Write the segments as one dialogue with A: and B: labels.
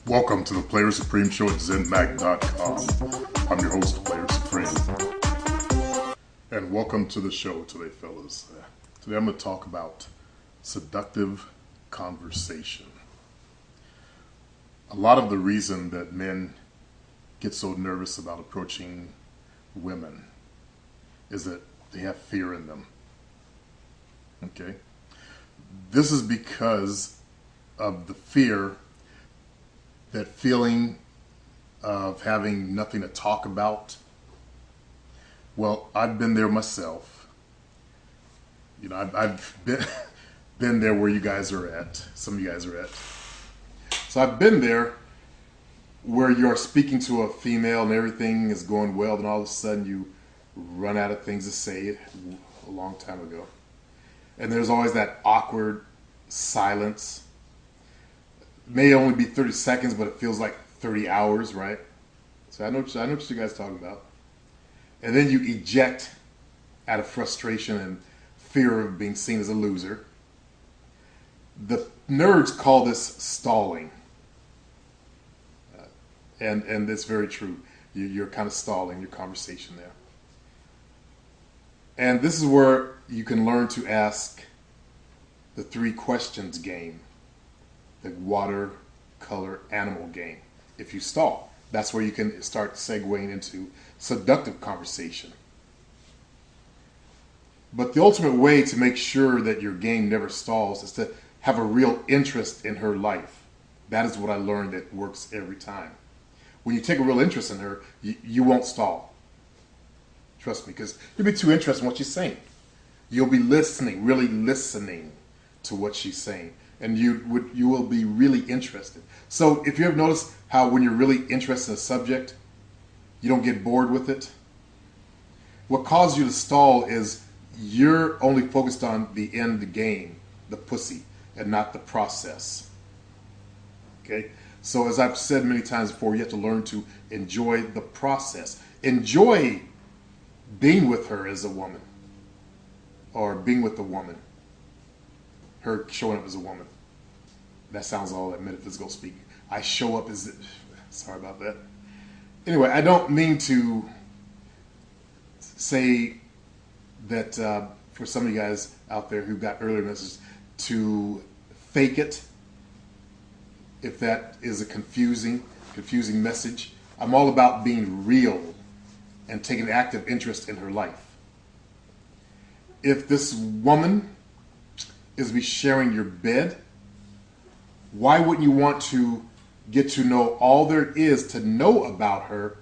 A: Welcome to the Player Supreme Show at ZenMac.com. I'm your host, Player Supreme. And welcome to the show today, fellas. Today I'm going to talk about seductive conversation. A lot of the reason that men get so nervous about approaching women is that they have fear in them. Okay? This is because of the fear, that feeling of having nothing to talk about. Well, I've been there myself. You know, I've been there where you guys are at. Some of you guys are at. So I've been there where you're speaking to a female and everything is going well, and all of a sudden you run out of things to say a long time ago. And there's always that awkward silence. It may only be 30 seconds, but it feels like 30 hours, right? So I know what you guys are talking about. And then you eject out of frustration and fear of being seen as a loser. The nerds call this stalling. And it's very true. You're kind of stalling your conversation there. And this is where you can learn to ask the 3 questions game. The water, color, animal game. If you stall, that's where you can start segueing into seductive conversation. But the ultimate way to make sure that your game never stalls is to have a real interest in her life. That is what I learned that works every time. When you take a real interest in her, you won't stall. Trust me, because you'll be too interested in what she's saying. You'll be listening, really listening to what she's saying. And you will be really interested. So if you ever noticed how when you're really interested in a subject, you don't get bored with it? What causes you to stall is you're only focused on the end game, the pussy, and not the process. Okay? So as I've said many times before, you have to learn to enjoy the process. Enjoy being with her as a woman, or being with the woman. Her showing up as a woman. That sounds all that metaphysical speak. I show up as... Sorry about that. Anyway, I don't mean to say that for some of you guys out there who got earlier messages to fake it, if that is a confusing message. I'm all about being real and taking active interest in her life. If this woman is be sharing your bed, why wouldn't you want to get to know all there is to know about her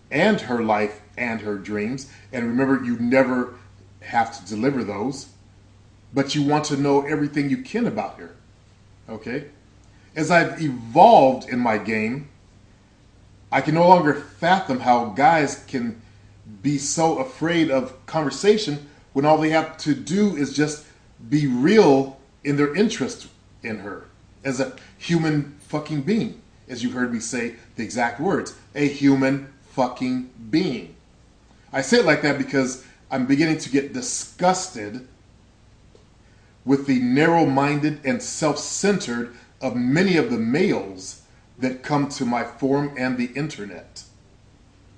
A: and her life and her dreams? And remember, you never have to deliver those, but you want to know everything you can about her. Okay? As I've evolved in my game, I can no longer fathom how guys can be so afraid of conversation when all they have to do is just be real in their interest in her as a human fucking being. As you heard me say the exact words, a human fucking being. I say it like that because I'm beginning to get disgusted with the narrow-minded and self-centered of many of the males that come to my forum and the internet.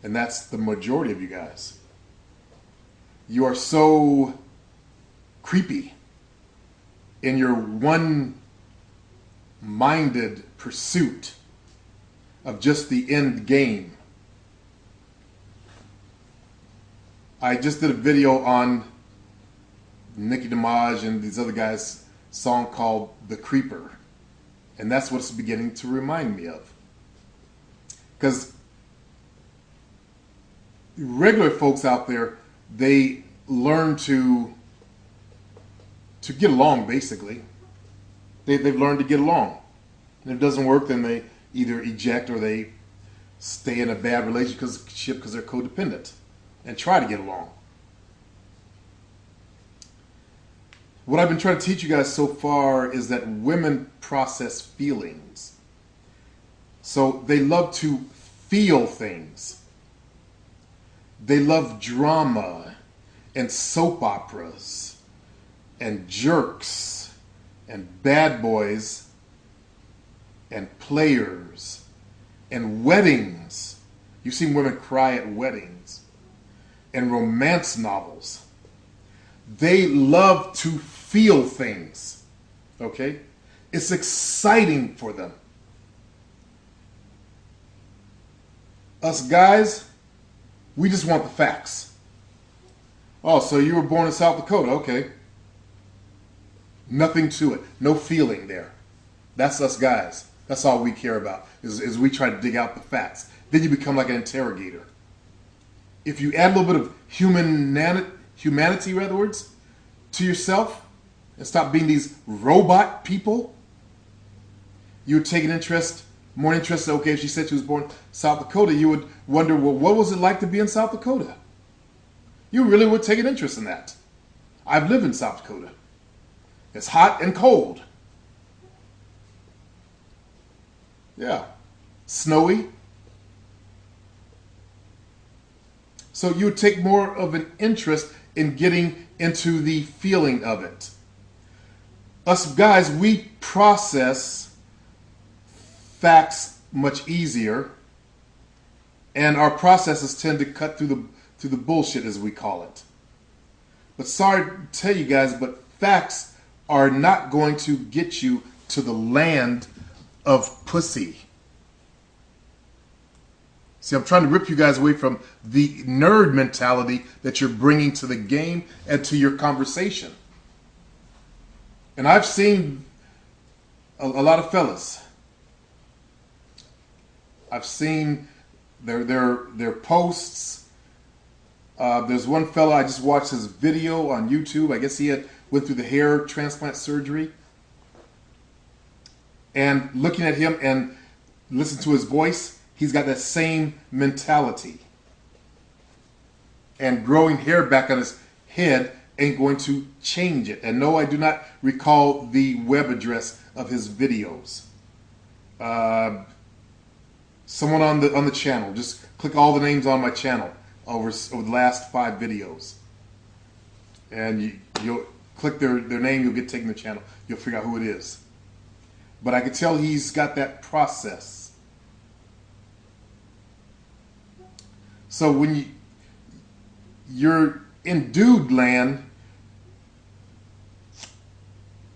A: And that's the majority of you guys. You are so creepy in your one-minded pursuit of just the end game. I just did a video on Nicki Minaj and these other guys' song called The Creeper. And that's what it's beginning to remind me of. Because regular folks out there, they learn to get along, basically. They've learned to get along. And if it doesn't work, then they either eject or they stay in a bad relationship because they're codependent and try to get along. What I've been trying to teach you guys so far is that women process feelings. So they love to feel things. They love drama and soap operas and jerks and bad boys and players and weddings. You've seen women cry at weddings and romance novels. They love to feel things, okay? It's exciting for them. Us guys, we just want the facts. Oh, so you were born in South Dakota, okay. Nothing to it, no feeling there. That's us guys. That's all we care about, is we try to dig out the facts. Then you become like an interrogator. If you add a little bit of humanity, in other words, to yourself, and stop being these robot people, you would take an interest, more interest. Okay, if she said she was born in South Dakota, you would wonder, well, what was it like to be in South Dakota? You really would take an interest in that. I've lived in South Dakota. It's hot and cold. Yeah. Snowy. So you would take more of an interest in getting into the feeling of it. Us guys, we process facts much easier, and our processes tend to cut through the bullshit, as we call it. But sorry to tell you guys, but facts are not going to get you to the land of pussy. See, I'm trying to rip you guys away from the nerd mentality that you're bringing to the game and to your conversation. And I've seen a lot of fellas. I've seen their posts. There's one fella, I just watched his video on YouTube. I guess he went through the hair transplant surgery. And looking at him and listening to his voice, he's got that same mentality. And growing hair back on his head ain't going to change it. And no, I do not recall the web address of his videos. Someone on the channel, just click all the names on my channel over the last 5 videos. And you'll click their name, you'll get taken to the channel. You'll figure out who it is. But I can tell he's got that process. So when you're in dude land,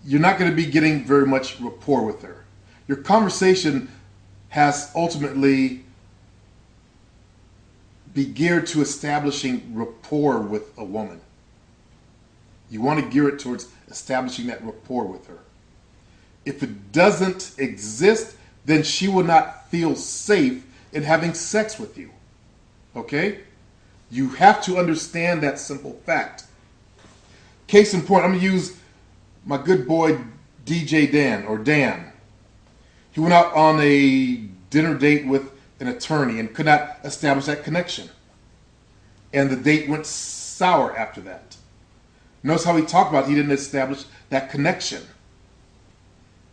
A: you're not going to be getting very much rapport with her. Your conversation has ultimately be geared to establishing rapport with a woman. You want to gear it towards establishing that rapport with her. If it doesn't exist, then she will not feel safe in having sex with you. Okay? You have to understand that simple fact. Case in point, I'm going to use my good boy DJ Dan, or Dan. He went out on a dinner date with an attorney and could not establish that connection. And the date went sour after that. Notice how he talked about he didn't establish that connection.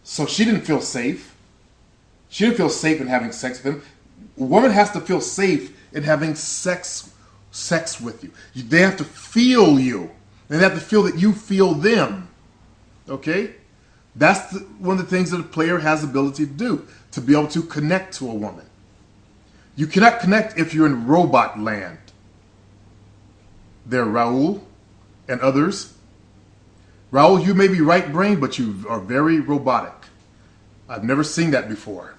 A: So she didn't feel safe. She didn't feel safe in having sex with him. A woman has to feel safe in having sex with you. They have to feel you. They have to feel that you feel them. Okay? That's one of the things that a player has the ability to do, to be able to connect to a woman. You cannot connect if you're in robot land. There, Raul and others. Raul, you may be right-brained, but you are very robotic. I've never seen that before.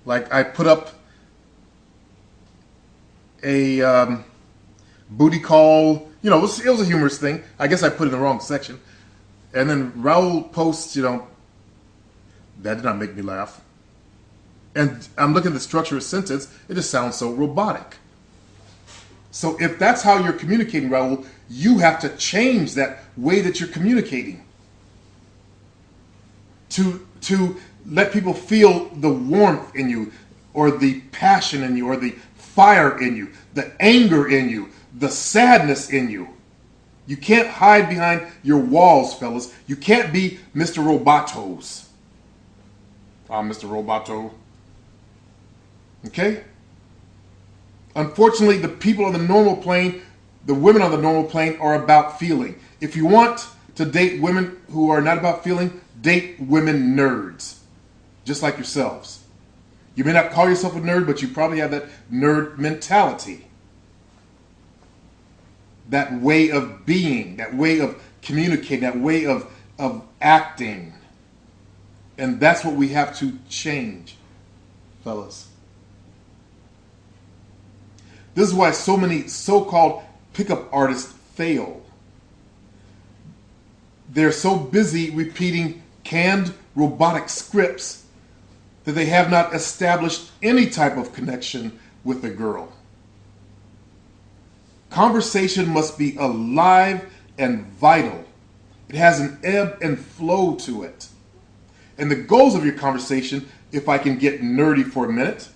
A: Like, I put up a booty call. You know, it was a humorous thing. I guess I put it in the wrong section. And then Raul posts, that did not make me laugh. And I'm looking at the structure of a sentence. It just sounds so robotic. So if that's how you're communicating, Raul, you have to change that way that you're communicating. To let people feel the warmth in you, or the passion in you, or the fire in you, the anger in you, the sadness in you. You can't hide behind your walls, fellas. You can't be Mr. Robotos. I'm Mr. Roboto. Okay? Unfortunately, the people on the normal plane, the women on the normal plane, are about feeling. If you want to date women who are not about feeling, date women nerds. just like yourselves. You may not call yourself a nerd, but you probably have that nerd mentality. That way of being, that way of communicating, that way of acting. And that's what we have to change, fellas. This is why so many so-called pickup artists fail. They're so busy repeating canned robotic scripts that they have not established any type of connection with the girl. Conversation must be alive and vital. It has an ebb and flow to it. And the goals of your conversation, if I can get nerdy for a minute,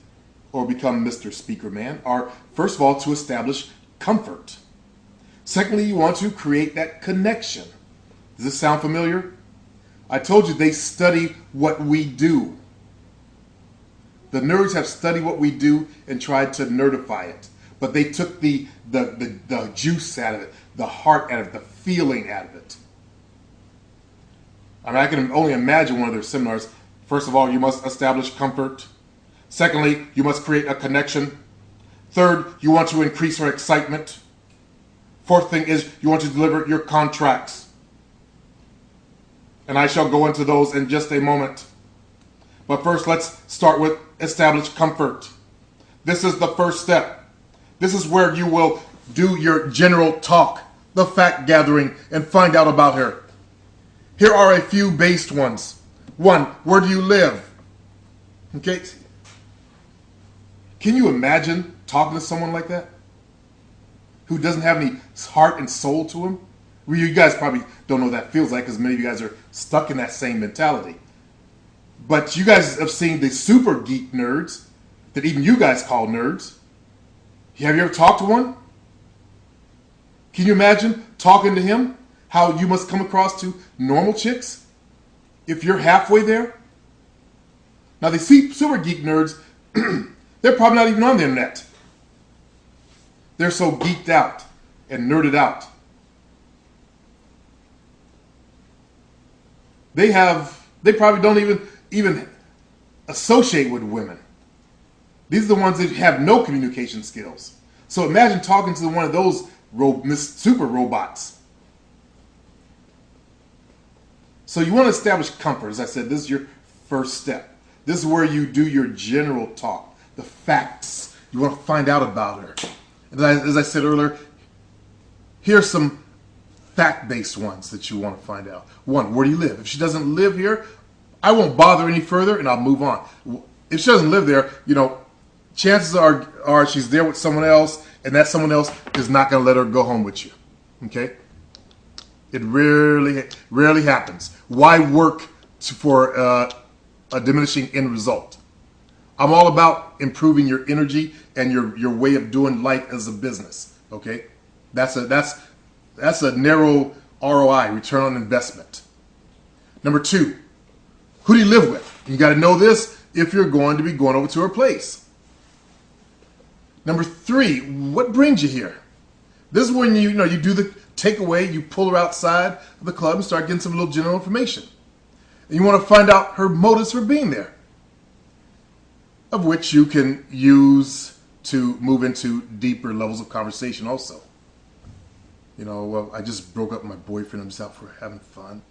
A: or become Mr. Speaker Man, are first of all to establish comfort. Secondly, you want to create that connection. Does this sound familiar? I told you they study what we do. The nerds have studied what we do and tried to nerdify it. But they took the juice out of it, the heart out of it, the feeling out of it. I mean, I can only imagine one of their seminars. First of all, you must establish comfort. Secondly, you must create a connection. Third, you want to increase her excitement. Fourth thing is you want to deliver your contracts. And I shall go into those in just a moment. But first, let's start with establish comfort. This is the first step. This is where you will do your general talk, the fact gathering, and find out about her. Here are a few based ones. 1, where do you live? Okay. Can you imagine talking to someone like that? Who doesn't have any heart and soul to him? Well, you guys probably don't know what that feels like because many of you guys are stuck in that same mentality. But you guys have seen the super geek nerds that even you guys call nerds. Have you ever talked to one? Can you imagine talking to him? How you must come across to normal chicks if you're halfway there? Now, they see super geek nerds, they're probably not even on the internet. They're so geeked out and nerded out. They probably don't even associate with women. These are the ones that have no communication skills. So imagine talking to one of those super robots. So you want to establish comfort. As I said, this is your first step. This is where you do your general talk, the facts. You want to find out about her. And as I said earlier, here's some fact-based ones that you want to find out. 1, where do you live? If she doesn't live here, I won't bother any further and I'll move on. If she doesn't live there, chances are she's there with someone else, and that someone else is not going to let her go home with you. Okay? It rarely happens. Why work for a diminishing end result? I'm all about improving your energy and your way of doing life as a business. Okay? That's a narrow ROI, return on investment. Number 2, who do you live with? You got to know this if you're going to be going over to her place. Number 3, what brings you here? This is when you do the takeaway, you pull her outside of the club and start getting some little general information. And you want to find out her motives for being there, of which you can use to move into deeper levels of conversation also. Well, I just broke up with my boyfriend. I'm just out for having fun.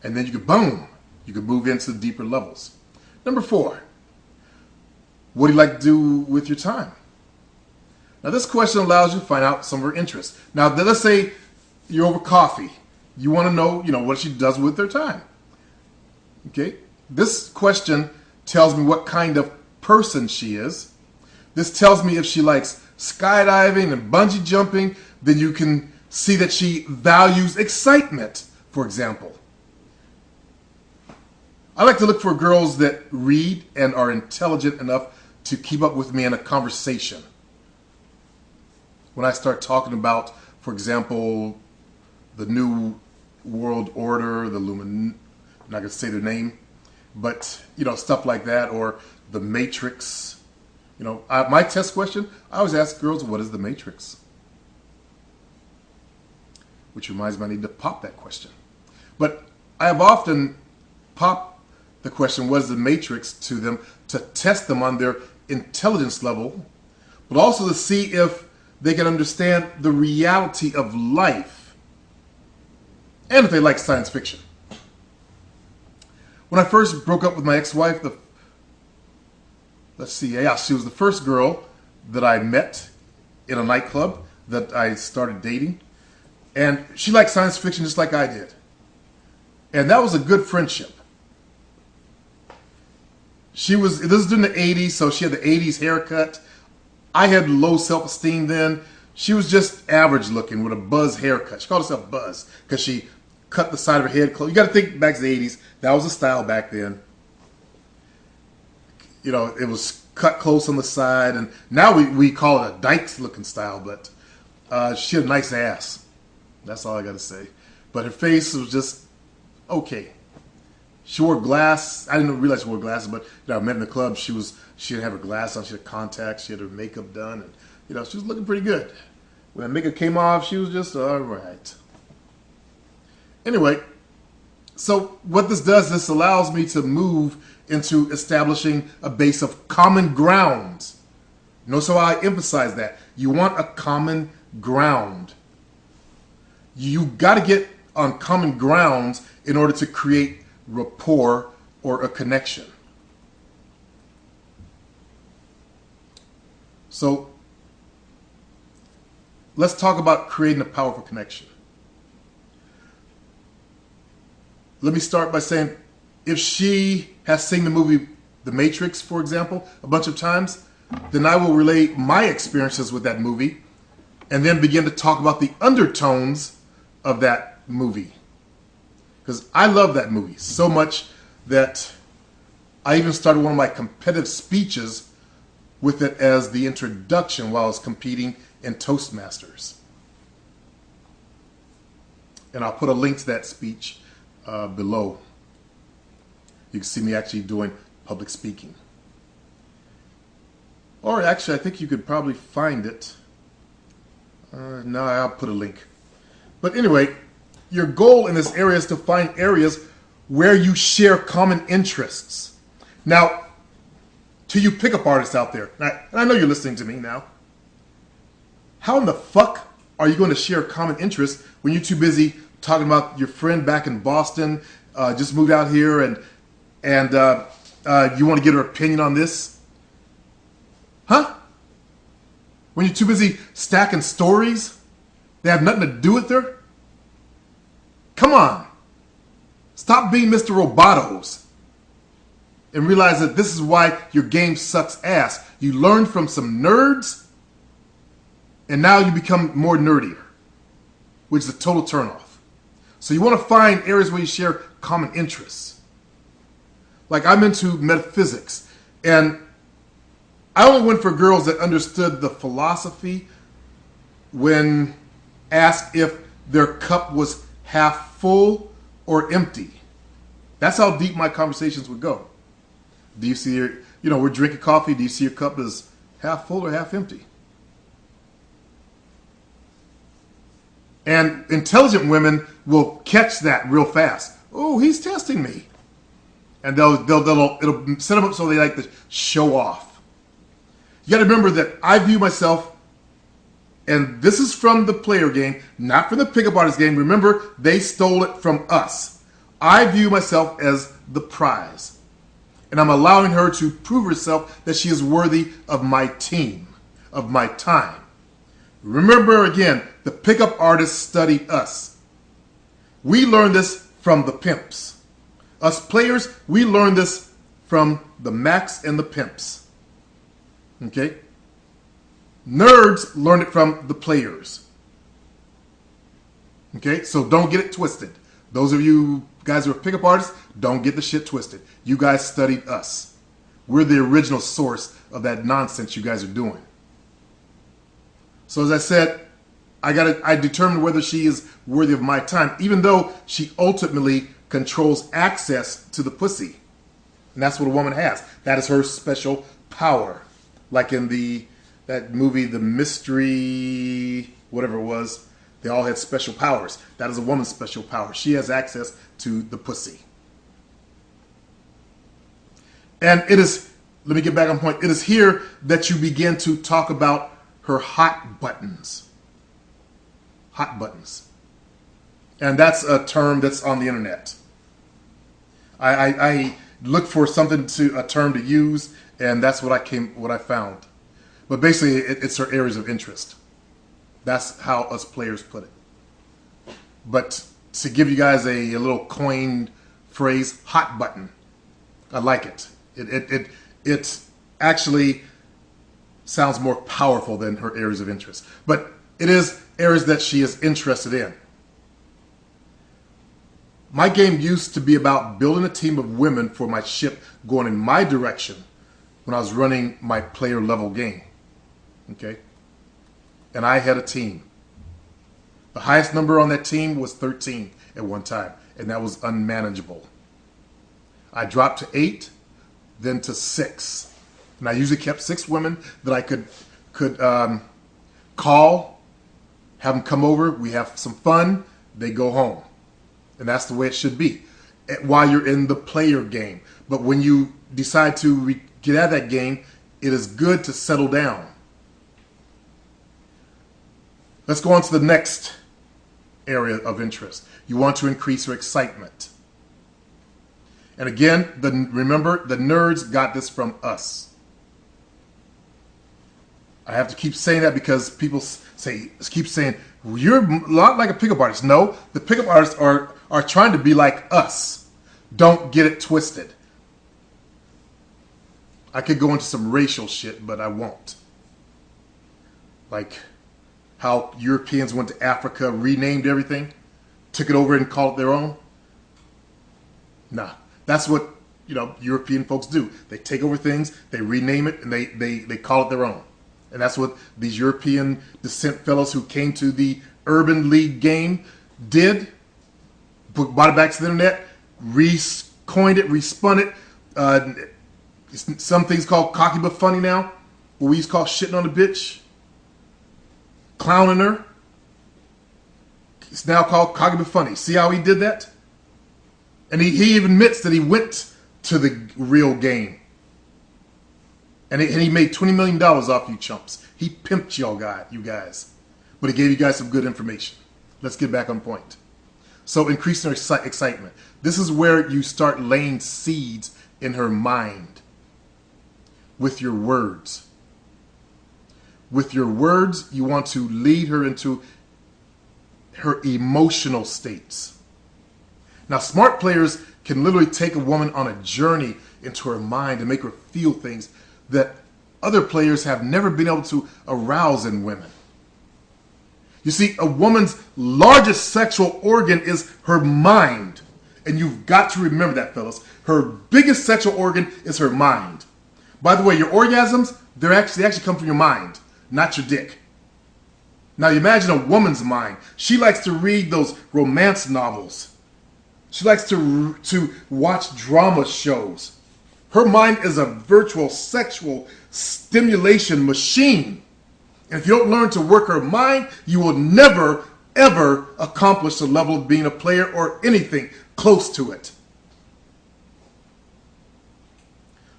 A: And then you could move into deeper levels. Number 4, what do you like to do with your time? Now, this question allows you to find out some of her interests. Now, let's say you're over coffee. You want to know, what she does with her time. Okay? This question tells me what kind of person she is. This tells me if she likes skydiving and bungee jumping. Then you can see that she values excitement, for example. I like to look for girls that read and are intelligent enough to keep up with me in a conversation. When I start talking about, for example, the New World Order, the I'm not going to say their name, but, stuff like that, or the Matrix. My test question, I always ask girls, what is the Matrix? Which reminds me, I need to pop that question. But I have often popped the question was the matrix to them to test them on their intelligence level, but also to see if they can understand the reality of life and if they like science fiction. When I first broke up with my ex-wife, she was the first girl that I met in a nightclub that I started dating. And she liked science fiction just like I did. And that was a good friendship. This was during the 80s, so she had the 80s haircut. I had low self-esteem then. She was just average looking with a Buzz haircut. She called herself Buzz because she cut the side of her head close. You got to think back to the 80s. That was the style back then. You know, it was cut close on the side. And now we call it a Dykes looking style, but she had a nice ass. That's all I got to say. But her face was just okay. She wore glass. I didn't realize she wore glasses, but I met in the club. She didn't have her glasses on. She had contacts. She had her makeup done, and she was looking pretty good. When the makeup came off, she was just all right. Anyway, so what this does, this allows me to move into establishing a base of common ground. Notice how I emphasize that. You want a common ground. You got to get on common grounds in order to create rapport or a connection. So let's talk about creating a powerful connection. Let me start by saying, if she has seen the movie The Matrix, for example, a bunch of times, then I will relay my experiences with that movie and then begin to talk about the undertones of that movie. Because I love that movie so much that I even started one of my competitive speeches with it as the introduction while I was competing in Toastmasters. And I'll put a link to that speech below. You can see me actually doing public speaking. Or actually, I think you could probably find it. No, I'll put a link. But anyway, your goal in this area is to find areas where you share common interests. Now, to you pickup artists out there, and I know you're listening to me now, how in the fuck are you going to share common interests when you're too busy talking about your friend back in Boston, just moved out here, and you want to get her opinion on this? Huh? When you're too busy stacking stories that have nothing to do with her? Come on. Stop being Mr. Robotos and realize that this is why your game sucks ass. You learned from some nerds and now you become more nerdier, which is a total turnoff. So you want to find areas where you share common interests. Like, I'm into metaphysics, and I only went for girls that understood the philosophy when asked if their cup was half full or empty. That's how deep my conversations would go. Do you see your, we're drinking coffee. Do you see your cup as half full or half empty? And intelligent women will catch that real fast. Oh, he's testing me. And it'll set them up so they like to show off. You got to remember that I view myself, and this is from the player game, not from the pickup artist game. Remember, they stole it from us. I view myself as the prize. And I'm allowing her to prove herself that she is worthy of my team, of my time. Remember again, the pickup artists studied us. We learned this from the pimps. Us players, we learned this from the Macs and the pimps. Okay? Nerds learned it from the players. Okay? So don't get it twisted. Those of you guys who are pickup artists, don't get the shit twisted. You guys studied us. We're the original source of that nonsense you guys are doing. So as I said, I determined whether she is worthy of my time, even though she ultimately controls access to the pussy. And that's what a woman has. That is her special power. Like in that movie, The Mystery, whatever it was, they all had special powers. That is a woman's special power. She has access to the pussy. And it is, let me get back on point. It is here that you begin to talk about her hot buttons. Hot buttons. And that's a term that's on the internet. I looked for a term to use, and that's what I found. But basically, it's her areas of interest. That's how us players put it. But to give you guys a little coined phrase, hot button. I like it. It actually sounds more powerful than her areas of interest. But it is areas that she is interested in. My game used to be about building a team of women for my ship going in my direction when I was running my player level game. Okay? And I had a team. The highest number on that team was 13 at one time, and that was unmanageable. I dropped to 8, then to 6. And I usually kept 6 women that I could call, have them come over, we have some fun, they go home. And that's the way it should be while you're in the player game. But when you decide to get out of that game, it is good to settle down. Let's go on to the next area of interest. You want to increase your excitement. And again, remember, the nerds got this from us. I have to keep saying that because people keep saying, you're a lot like a pickup artist. No, the pickup artists are trying to be like us. Don't get it twisted. I could go into some racial shit, but I won't. Like how Europeans went to Africa, renamed everything, took it over and called it their own. Nah, that's what European folks do. They take over things, they rename it, and they call it their own. And that's what these European descent fellows who came to the Urban League game did. Brought it back to the internet, coined it, respun it. Some things called cocky but funny now. What we used to call shitting on the bitch. Clowning her. It's now called cocky but funny. See how he did that? And he even admits that he went to the real game. And he made $20 million off you chumps. He pimped you guys. But he gave you guys some good information. Let's get back on point. So increasing her excitement. This is where you start laying seeds in her mind. With your words. With your words, you want to lead her into her emotional states. Now, smart players can literally take a woman on a journey into her mind and make her feel things that other players have never been able to arouse in women. You see, a woman's largest sexual organ is her mind. And you've got to remember that, fellas. Her biggest sexual organ is her mind. By the way, your orgasms, they actually come from your mind, not your dick. Now, you imagine a woman's mind. She likes to read those romance novels. She likes to watch drama shows. Her mind is a virtual sexual stimulation machine. And if you don't learn to work her mind, you will never, ever accomplish the level of being a player or anything close to it.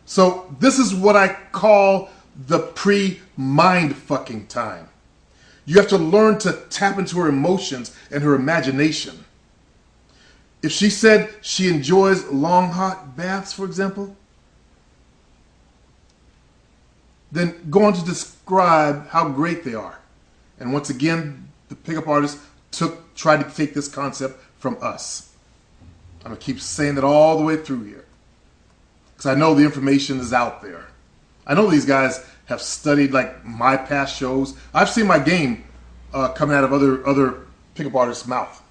A: So this is what I call the pre-mind fucking time. You have to learn to tap into her emotions and her imagination. If she said she enjoys long hot baths, for example, then go on to describe how great they are. And once again, the pickup artist tried to take this concept from us. I'm going to keep saying that all the way through here. Because I know the information is out there. I know these guys have studied like my past shows. I've seen my game coming out of other pickup artists' mouth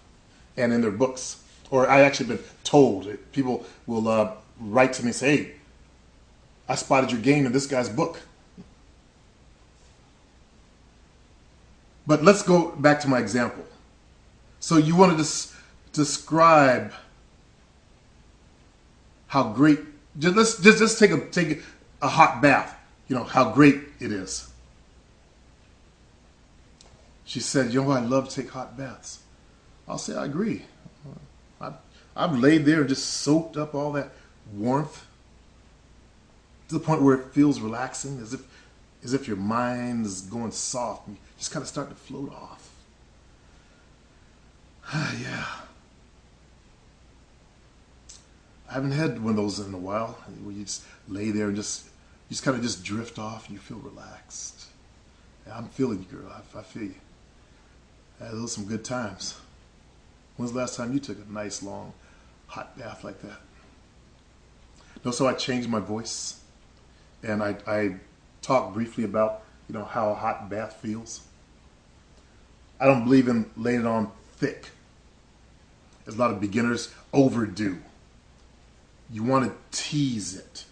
A: and in their books. Or I actually been told. People will write to me and say, hey, I spotted your game in this guy's book. But let's go back to my example. So you want to describe how great. Just take a hot bath. You know how great it is. She said, "You know, I love to take hot baths." I'll say, "I agree. I've laid there and just soaked up all that warmth. to the point where it feels relaxing, as if your mind is going soft and you just kind of start to float off. Yeah. I haven't had one of those in a while, where you just lay there and you just kind of just drift off and you feel relaxed. Yeah, I'm feeling you, girl. I feel you. Yeah, those are some good times. When's the last time you took a nice, long, hot bath like that? Notice how I changed my voice, and I talked briefly about, you know, how a hot bath feels. I don't believe in laying it on thick, as a lot of beginners overdo. You want to tease it,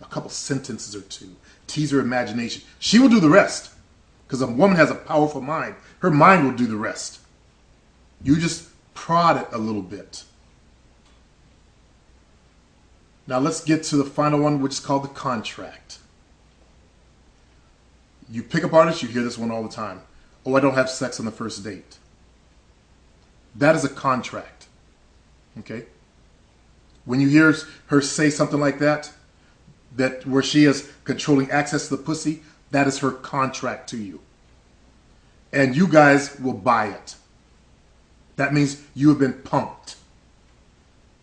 A: a couple sentences or two, tease her imagination. She will do the rest, because a woman has a powerful mind. Her mind will do the rest. You just prod it a little bit. Now let's get to the final one, which is called the contract. You pickup artists, you hear this one all the time. Oh, I don't have sex on the first date. That is a contract. Okay? When you hear her say something like that where she is controlling access to the pussy, that is her contract to you. And you guys will buy it. That means you have been pumped.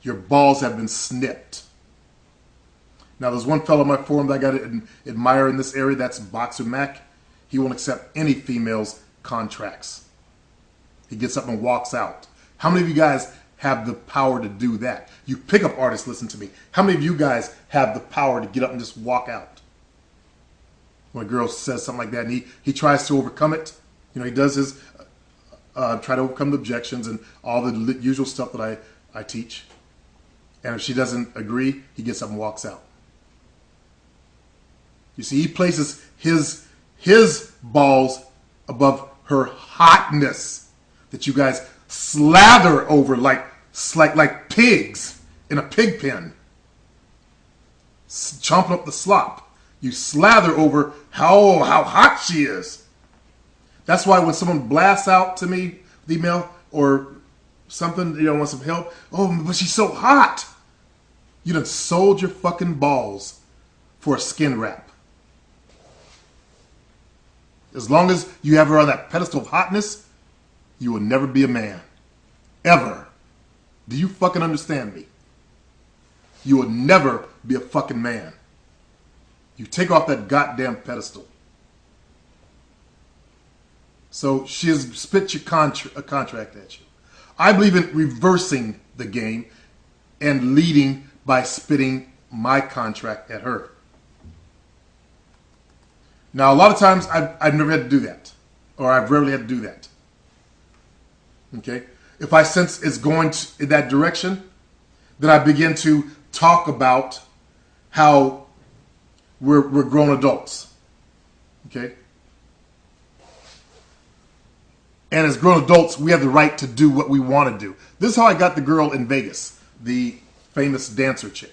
A: Your balls have been snipped. Now, there's one fellow on my forum that I got to admire in this area. That's Boxer Mac. He won't accept any female's contracts. He gets up and walks out. How many of you guys have the power to do that? You pickup artists, listen to me. How many of you guys have the power to get up and just walk out? When a girl says something like that and he tries to overcome it, you know, he does his, try to overcome the objections and all the usual stuff that I teach. And if she doesn't agree, he gets up and walks out. You see, he places his balls above her hotness that you guys slather over like pigs in a pig pen, chomping up the slop. You slather over how hot she is. That's why when someone blasts out to me, the email or something, you know, want some help. Oh, but she's so hot. You done sold your fucking balls for a skin wrap. As long as you have her on that pedestal of hotness, you will never be a man. Ever. Do you fucking understand me? You will never be a fucking man. You take off that goddamn pedestal. So she has spit a contract at you. I believe in reversing the game and leading by spitting my contract at her. Now, a lot of times I've never had to do that, or I've rarely had to do that. Okay? If I sense it's going in that direction, then I begin to talk about how we're grown adults. Okay? And as grown adults, we have the right to do what we want to do. This is how I got the girl in Vegas, the famous dancer chick.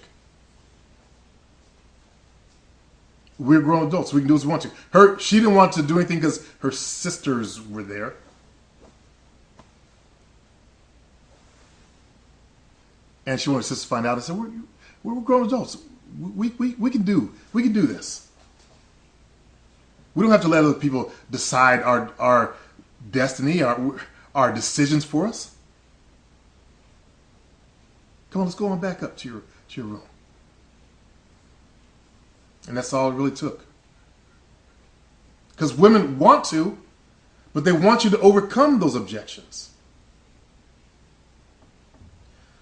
A: We're grown adults. We can do as we want to. She didn't want to do anything because her sisters were there. And she wanted her sister to find out. I said, we're grown adults. We can do this. We don't have to let other people decide our destiny, our decisions for us. Come on, let's go on back up to your room. And that's all it really took. Because women want to, but they want you to overcome those objections.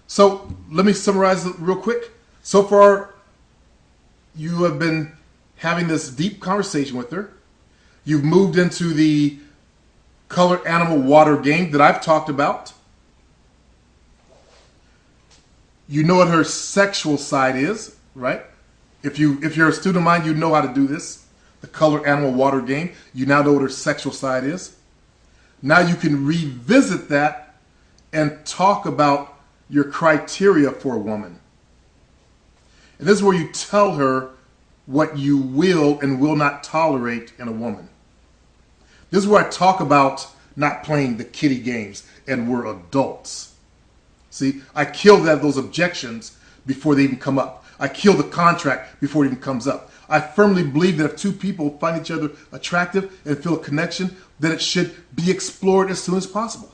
A: So let me summarize it real quick. So far, you have been having this deep conversation with her. You've moved into the color, animal, water game that I've talked about. You know what her sexual side is, right? If you're a student of mine, you know how to do this. The color, animal, water game. You now know what her sexual side is. Now you can revisit that and talk about your criteria for a woman. And this is where you tell her what you will and will not tolerate in a woman. This is where I talk about not playing the kiddie games and we're adults. See, I kill those objections before they even come up. I kill the contract before it even comes up. I firmly believe that if two people find each other attractive and feel a connection, then it should be explored as soon as possible.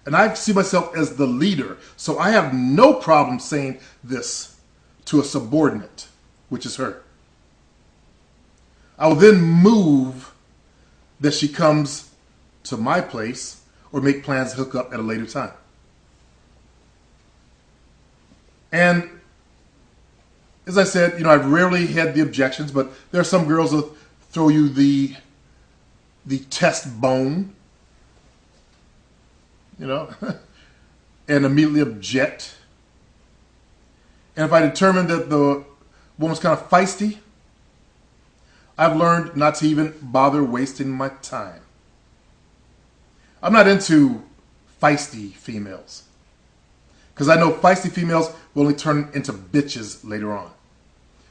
A: And I see myself as the leader, so I have no problem saying this to a subordinate, which is her. I will then move that she comes to my place or make plans to hook up at a later time. And as I said, I've rarely had the objections, but there are some girls that throw you the test bone, and immediately object. And if I determine that the woman's kind of feisty, I've learned not to even bother wasting my time. I'm not into feisty females, because I know feisty females will only turn into bitches later on.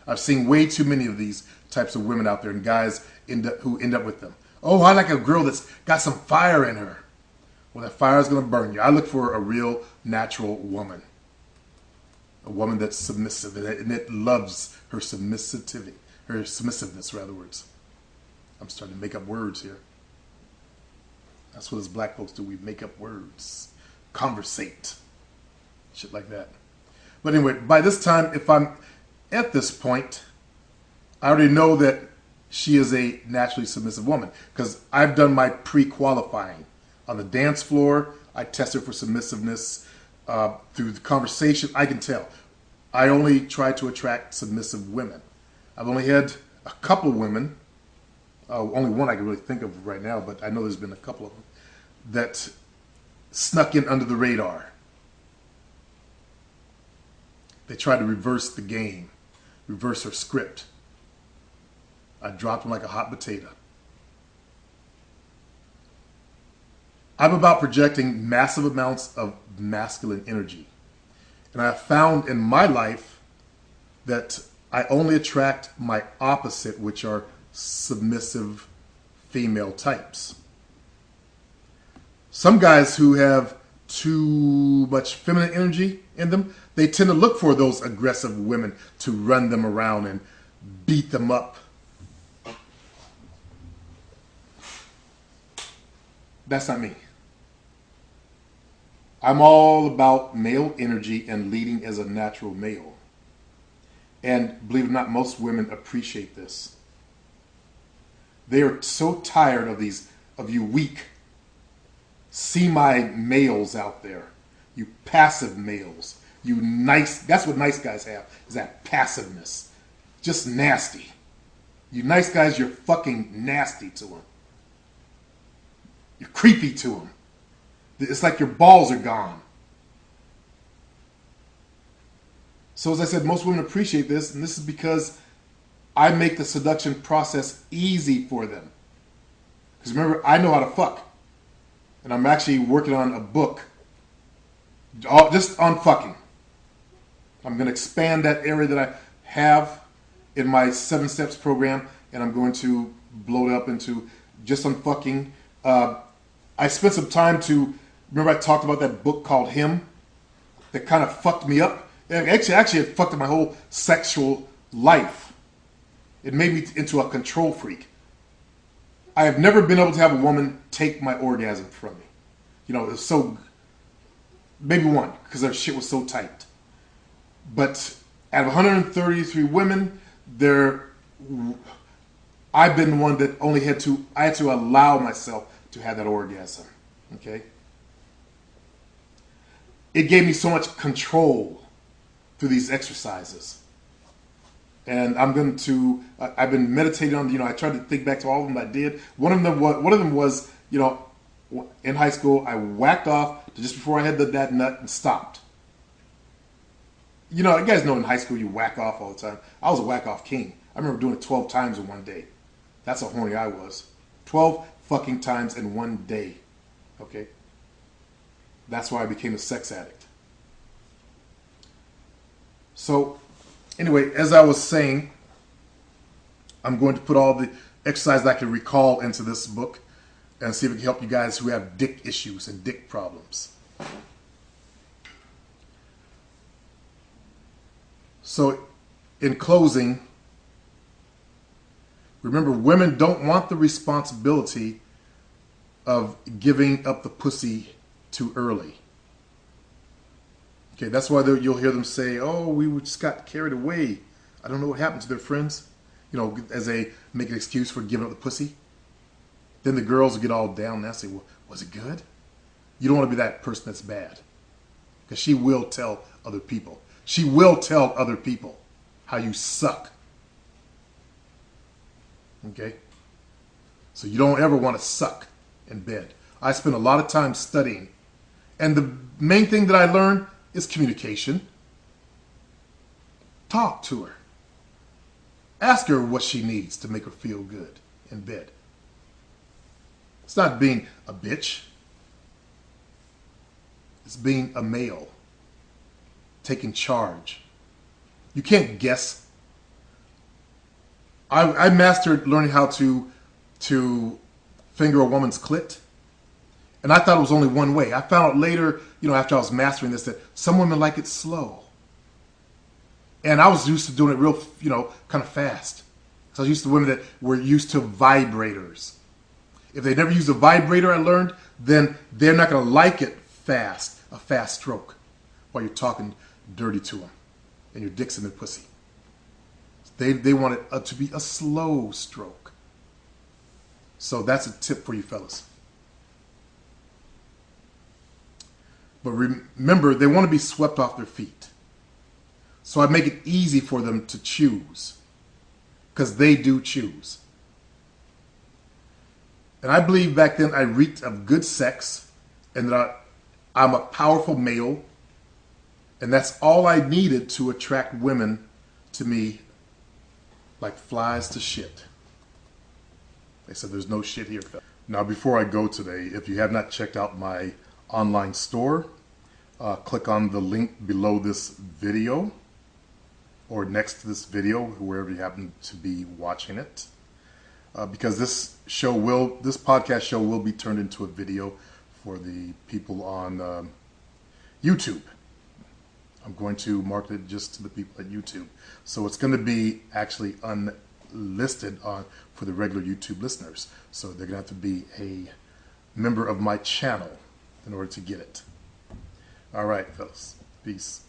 A: I've seen way too many of these types of women out there, and guys who end up with them. Oh, I like a girl that's got some fire in her. Well, that fire is going to burn you. I look for a real, natural woman. A woman that's submissive and that loves her submissivity. Her submissiveness, rather words. I'm starting to make up words here. That's what us black folks do. We make up words. Conversate. Shit like that. But anyway, by this time, if I'm at this point, I already know that she is a naturally submissive woman, because I've done my pre-qualifying. On the dance floor, I test her for submissiveness. Through the conversation, I can tell. I only try to attract submissive women. I've only had a couple women, only one I can really think of right now, but I know there's been a couple of them, that snuck in under the radar. They tried to reverse the game, reverse her script. I dropped them like a hot potato. I'm about projecting massive amounts of masculine energy. And I have found in my life that I only attract my opposite, which are submissive female types. Some guys who have too much feminine energy in them, they tend to look for those aggressive women to run them around and beat them up. That's not me. I'm all about male energy and leading as a natural male. And believe it or not, most women appreciate this. They are so tired of you weak, semi males out there. You passive males. You nice, that's what nice guys have, is that passiveness. Just nasty. You nice guys, you're fucking nasty to them. You're creepy to them. It's like your balls are gone. So as I said, most women appreciate this, and this is because I make the seduction process easy for them. Because remember, I know how to fuck. And I'm actually working on a book just on fucking. I'm going to expand that area that I have in my 7 Steps program, and I'm going to blow it up into just on fucking. I spent some time to, remember I talked about that book called Him that kind of fucked me up? Actually, it fucked up my whole sexual life. It made me into a control freak. I have never been able to have a woman take my orgasm from me. It was so, maybe one, because their shit was so tight. But out of 133 women, I've been one that I had to allow myself to have that orgasm. Okay? It gave me so much control through these exercises. And I've been meditating on, I tried to think back to all of them I did. One of them was, in high school, I whacked off to just before I had that nut and stopped. You guys know in high school you whack off all the time. I was a whack off king. I remember doing it 12 times in one day. That's how horny I was. 12 fucking times in one day. Okay? That's why I became a sex addict. So, anyway, as I was saying, I'm going to put all the exercises I can recall into this book and see if it can help you guys who have dick issues and dick problems. So in closing, remember, women don't want the responsibility of giving up the pussy too early. Okay, that's why you'll hear them say, "Oh, we just got carried away." I don't know what happened to their friends, as they make an excuse for giving up the pussy. Then the girls will get all down and say, "Well, was it good?" You don't want to be that person that's bad, because she will tell other people. She will tell other people how you suck. Okay? So you don't ever want to suck in bed. I spend a lot of time studying. And the main thing that I learned is communication. Talk to her. Ask her what she needs to make her feel good in bed. It's not being a bitch. It's being a male. Taking charge. You can't guess. I mastered learning how to finger a woman's clit. And I thought it was only one way. I found out later, after I was mastering this, that some women like it slow. And I was used to doing it real, kind of fast. So I was used to women that were used to vibrators. If they never used a vibrator, I learned, then they're not going to like it fast, a fast stroke, while you're talking dirty to them and your dick's in their pussy. They want it to be a slow stroke. So that's a tip for you fellas. But remember, they want to be swept off their feet. So I make it easy for them to choose. Because they do choose. And I believe back then I reeked of good sex. And that I'm a powerful male. And that's all I needed to attract women to me like flies to shit. They said there's no shit here. Now before I go today, if you have not checked out my online store, click on the link below this video or next to this video, wherever you happen to be watching it, because this podcast show will be turned into a video for the people on YouTube. I'm going to market it just to the people at YouTube, so it's going to be actually unlisted for the regular YouTube listeners. So they're going to have to be a member of my channel in order to get it. All right, fellas. Peace.